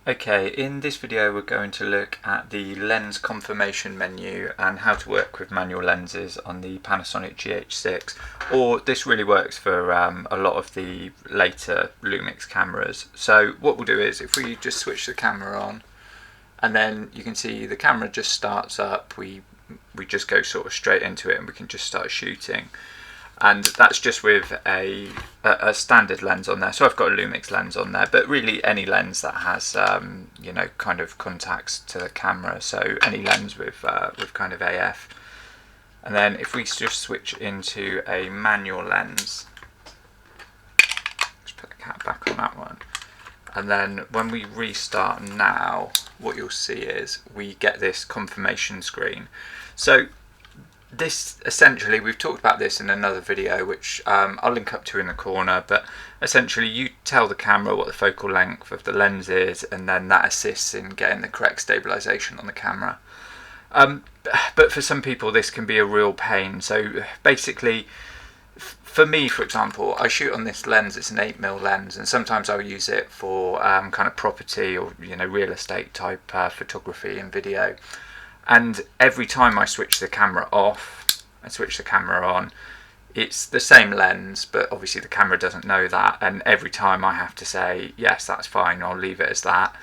Okay, in this video we're going to look at the lens confirmation menu and how to work with manual lenses on the Panasonic GH6, or this really works for a lot of the later Lumix cameras. So what we'll do is if we just switch the camera on, and then you can see the camera just starts up, we just go sort of straight into it and we can just start shooting. And that's just with a standard lens on there. So I've got a Lumix lens on there, but really any lens that has you know, kind of contacts to the camera. So any lens with kind of AF. And then if we just switch into a manual lens, just put the cap back on that one. And then when we restart now, what you'll see is we get this confirmation screen. So this essentially, we've talked about this in another video which I'll link up to in the corner, but essentially you tell the camera what the focal length of the lens is, and then that assists in getting the correct stabilization on the camera. But for some people this can be a real pain. So basically, for me, for example, I shoot on this lens. It's an 8mm lens, and sometimes I'll use it for kind of property or, you know, real estate type photography and video. And every time I switch the camera off and switch the camera on, it's the same lens, but obviously the camera doesn't know that. And every time I have to say, yes, that's fine, I'll leave it as that.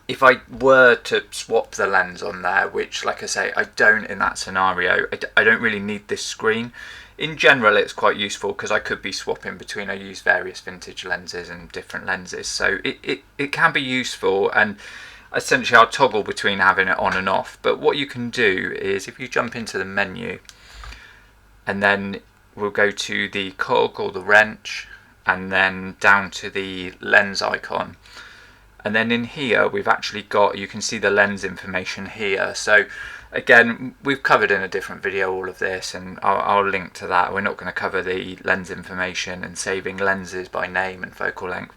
If I were to swap the lens on there, which, like I say, I don't in that scenario, I don't really need this screen. In general, it's quite useful because I could be swapping between, I use various vintage lenses and different lenses. So it can be useful, and essentially I'll toggle between having it on and off. But what you can do is if you jump into the menu, and then we'll go to the cog or the wrench, and then down to the lens icon. And then in here we've actually got, you can see the lens information here. So again, we've covered in a different video all of this, and I'll link to that. We're not going to cover the lens information and saving lenses by name and focal length.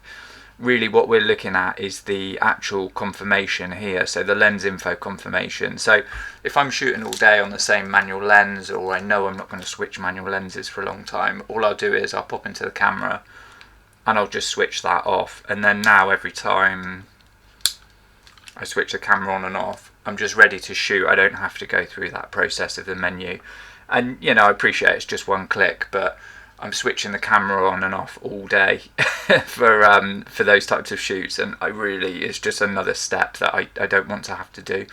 Really what we're looking at is the actual confirmation here, so the lens info confirmation. So if I'm shooting all day on the same manual lens, or I know I'm not going to switch manual lenses for a long time, all I'll do is I'll pop into the camera and I'll just switch that off. And then now every time I switch the camera on and off, I'm just ready to shoot. I don't have to go through that process of the menu. And you know, I appreciate it's just one click, but I'm switching the camera on and off all day for those types of shoots, and it's just another step that I don't want to have to do.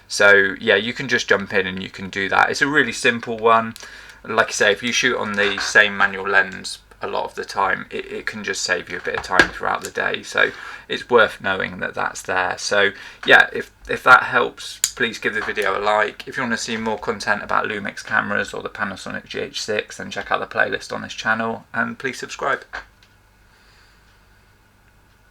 So yeah, you can just jump in and you can do that. It's a really simple one. Like I say, if you shoot on the same manual lens a lot of the time, it can just save you a bit of time throughout the day. So it's worth knowing that that's there. So yeah, if that helps, please give the video a like. If you want to see more content about Lumix cameras or the Panasonic GH6, then check out the playlist on this channel, and please subscribe.